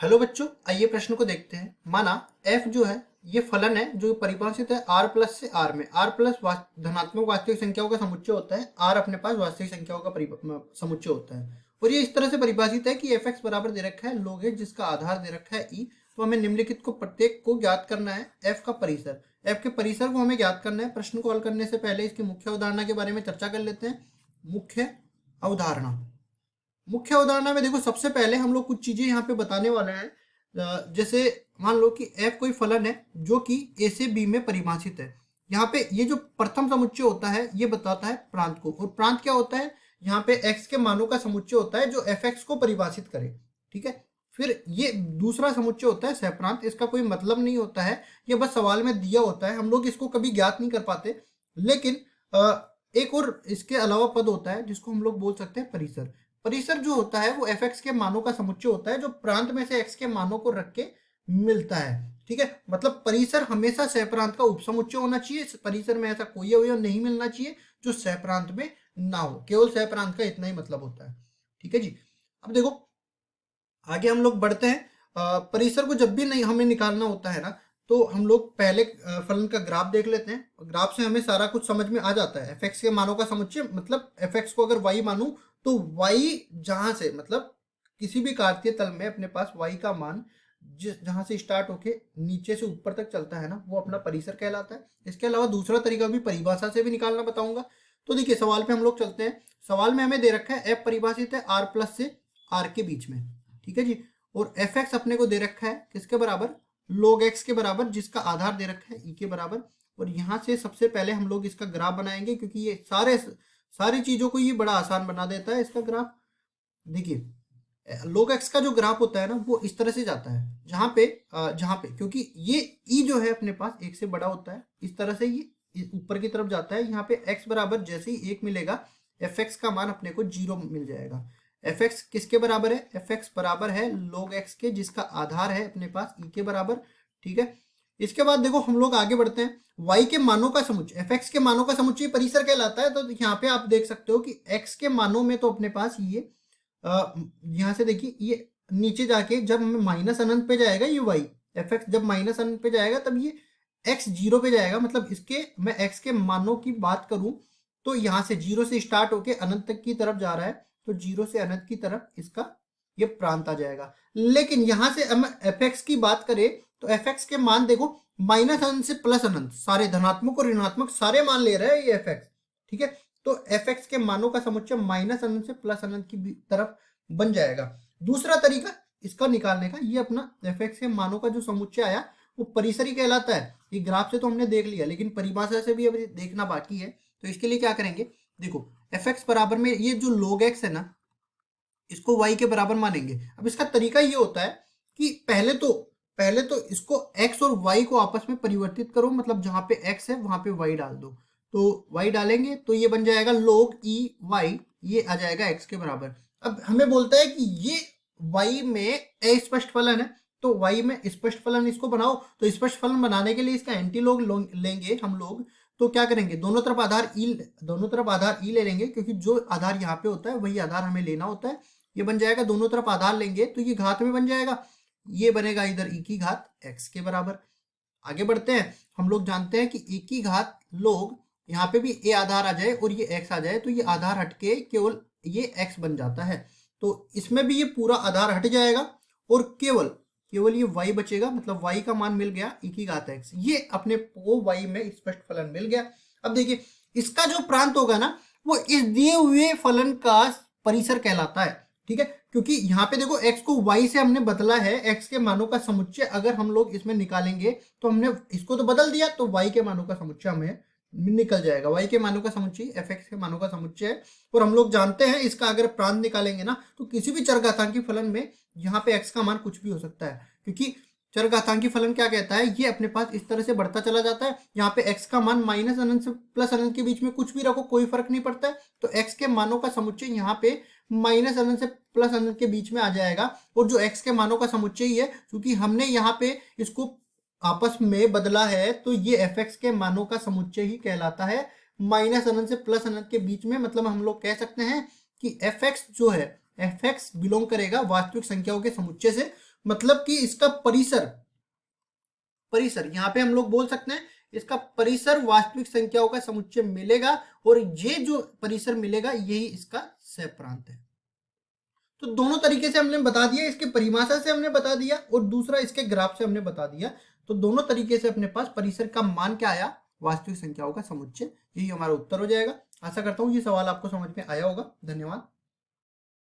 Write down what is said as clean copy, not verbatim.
Hello बच्चों, आइए प्रश्न को देखते हैं। माना f जो है ये फलन है जो परिभाषित है r प्लस से r में। r प्लस धनात्मक वास्तविक संख्याओं का समुच्चय होता है, r अपने पास वास्तविक संख्याओं का समुच्चय होता है और ये इस तरह से परिभाषित है कि fx बराबर दे रखा है log x जिसका आधार दे रखा है e। तो हमें निम्नलिखित को प्रत्येक को ज्ञात करना है। f का परिसर, f के परिसर को हमें ज्ञात करना है। प्रश्न को हल करने से पहले इसकी मुख्य अवधारणा के बारे में चर्चा कर लेते हैं। मुख्य अवधारणा, मुख्य अवधारणा में देखो सबसे पहले हम लोग कुछ चीजें यहाँ पे बताने वाले हैं। जैसे मान लो कि f कोई फलन है जो कि a से b में परिभाषित है। यहाँ पे ये जो प्रथम समुच्चय होता है ये बताता है प्रांत को, और प्रांत क्या होता है, यहाँ पे x के मानों का समुच्चय होता है जो fx को परिभाषित करे। ठीक है, फिर ये दूसरा समुच्चय होता है सहप्रांत। इसका कोई मतलब नहीं होता है, ये बस सवाल में दिया होता है, हम लोग इसको कभी ज्ञात नहीं कर पाते। लेकिन एक और इसके अलावा पद होता है जिसको हम लोग बोल सकते हैं परिसर। परिसर जो होता है वो fx के मानों का समुच्चय होता है जो प्रांत में से x के मानों को रख के मिलता है। ठीक है, मतलब परिसर हमेशा सहप्रांत का उपसमुच्चय होना चाहिए। परिसर में ऐसा कोई अवयव नहीं मिलना चाहिए जो सहप्रांत में ना हो, केवल सहप्रांत का इतना ही मतलब होता है। ठीक है जी, अब देखो आगे हम लोग बढ़ते हैं। परिसर को जब भी नहीं हमें निकालना होता है ना, तो हम लोग पहले फलन का ग्राफ देख लेते हैं। ग्राफ से हमें सारा कुछ समझ में आ जाता है। fx के मानों का समुच्चय मतलब fx को अगर y मानूं तो y जहां से मतलब किसी भी कार्तीय तल में अपने पास y का मान जिस जहां से स्टार्ट होके नीचे से ऊपर तक चलता है ना, वो अपना परिसर कहलाता है। इसके अलावा दूसरा तरीका भी परिभाषा से भी निकालना बताऊंगा। तो देखिए सवाल पे हम लोग चलते हैं। सवाल में हमें दे रखा है f परिभाषित है r प्लस से r के बीच में। ठीक है जी, और fx अपने को दे रखा है किसके बराबर, log x के बराबर, जिसका आधार दे रखा है e के बराबर। और यहाँ से सबसे पहले हम लोग इसका ग्राफ बनाएंगे क्योंकि ये सारी चीजों को ये बड़ा आसान बना देता है इसका ग्राफ। देखिए log x का जो ग्राफ होता है ना वो इस तरह से जाता है, जहाँ पे क्योंकि ये e जो है अपने पास एक से बड़ा होता है, इस तरह से ये ऊपर की तरफ जाता है। यहाँ पे x बराबर जैसे ही 1 मिलेगा fx का मान अपने को 0 मिल जाएगा। fx किसके बराबर है, fx बराबर है log x के जिसका आधार है अपने पास e के बराबर। ठीक है, इसके बाद देखो हम लोग आगे बढ़ते हैं। y के मानों का समुच्चय, fx के मानों का समुच्चय परिसर कहलाता है। तो यहाँ पे आप देख सकते हो कि x के मानों में तो अपने पास ये यहाँ से देखिए ये नीचे जाके जब माइनस अनंत पे जाएगा ये y, fx जब माइनस अनंत पे जाएगा तब ये x 0 पे जाएगा। मतलब इसके मैं x के मानों की बात करूं तो यहाँ से 0 से स्टार्ट होके अनंत तक की तरफ जा रहा है, तो 0 से अनंत की तरफ इसका ये प्रांत आ जाएगा। लेकिन यहाँ से हम fx की बात करें तो fx के मान देखो माइनस अनंत से प्लस अनंत सारे धनात्मक और ऋणात्मक सारे मान ले रहा है ये fx। ठीक है, तो fx के मानों का समुच्चय माइनस अनंत से प्लस अनंत की तरफ बन जाएगा। दूसरा तरीका इसका निकालने का, ये अपना fx के मानों का जो समुच्चय आया वो परिसर ही कहलाता है। ये ग्राफ से तो हमने देख लिया, लेकिन परिभाषा से भी अभी देखना बाकी है। तो इसके लिए क्या करेंगे, देखो fx बराबर में ये जो log x है ना इसको y के बराबर मानेंगे। अब इसका तरीका ये होता है कि पहले तो इसको x और y को आपस में परिवर्तित करो, मतलब जहां पे x है वहां पे y डाल दो। तो y डालेंगे तो ये बन जाएगा log e y, ये आ जाएगा x के बराबर। अब हमें बोलता है कि ये y में अस्पष्ट फलन है, तो y में स्पष्ट फलन इसको बनाओ। तो स्पष्ट फलन बनाने के लिए इसका एंटीलॉग लेंगे हम लोग। तो क्या करेंगे, दोनों तरफ आधार ई ले लेंगे, क्योंकि जो आधार यहाँ पे होता है वही आधार हमें लेना होता है। ये बन जाएगा, दोनों तरफ आधार लेंगे तो ये घात में बन जाएगा, ये बनेगा इधर e की घात x के बराबर। आगे बढ़ते हैं। हम लोग जानते हैं कि e की घात लोग यहाँ पे भी a आधार आ जाए और ये x आ जाए तो ये आधार हटके केवल ये x बन जाता है। तो इसमें भी ये पूरा आधार हट जाएगा और केवल ये y बचेगा, मतलब y का मान मिल गया e की घात x। ये अपने को y में स्पष्ट फलन मिल गया। अब देखिए इसका जो प्रांत होगा ना वो इस दिए हुए फलन का परिसर कहलाता है। ठीक है, क्योंकि यहाँ पे देखो x को y से हमने बदला है, x के मानों का समुच्चय अगर हम लोग इसमें निकालेंगे तो हमने इसको तो बदल दिया, तो y के मानों का समुच्चय हमें निकल जाएगा। y के मानों का समुच्चय fx के मानों का समुच्चय है। और हम लोग जानते हैं इसका अगर प्रांत निकालेंगे ना तो किसी भी चरघातांकी फलन में यहाँ पे x का मान कुछ भी हो सकता है, क्योंकि चरघातांकी फलन क्या कहता है, ये अपने पास इस तरह से बढ़ता चला जाता है। यहाँ पे x का मान माइनस अनंत से प्लस अनंत के बीच में कुछ भी रखो कोई फर्क नहीं पड़ता है। तो x के मानों का समुच्चय यहाँ पे माइनस अनंत से प्लस अनंत के बीच में आ जाएगा। और जो x के मानों का समुच्चय ही है, क्योंकि हमने यहाँ पे इसको आपस में बदला है, तो ये fx के मानों का समुच्चय ही कहलाता है माइनस अनंत से प्लस अनंत के बीच में। मतलब हम लोग कह सकते हैं कि fx जो है fx बिलोंग करेगा वास्तविक संख्याओं के समुच्चय से। मतलब कि इसका परिसर परिसर यहाँ पे हम लोग बोल सकते हैं इसका परिसर वास्तविक संख्याओं का समुच्चय मिलेगा, और ये जो परिसर मिलेगा यही इसका सह प्रांत है। तो दोनों तरीके से हमने बता दिया, इसके परिभाषा से हमने बता दिया और दूसरा इसके ग्राफ से हमने बता दिया। तो दोनों तरीके से अपने पास परिसर का मान क्या आया, वास्तविक संख्याओं का समुच्चय, यही हमारा उत्तर हो जाएगा। आशा करता हूँ ये सवाल आपको समझ में आया होगा। धन्यवाद।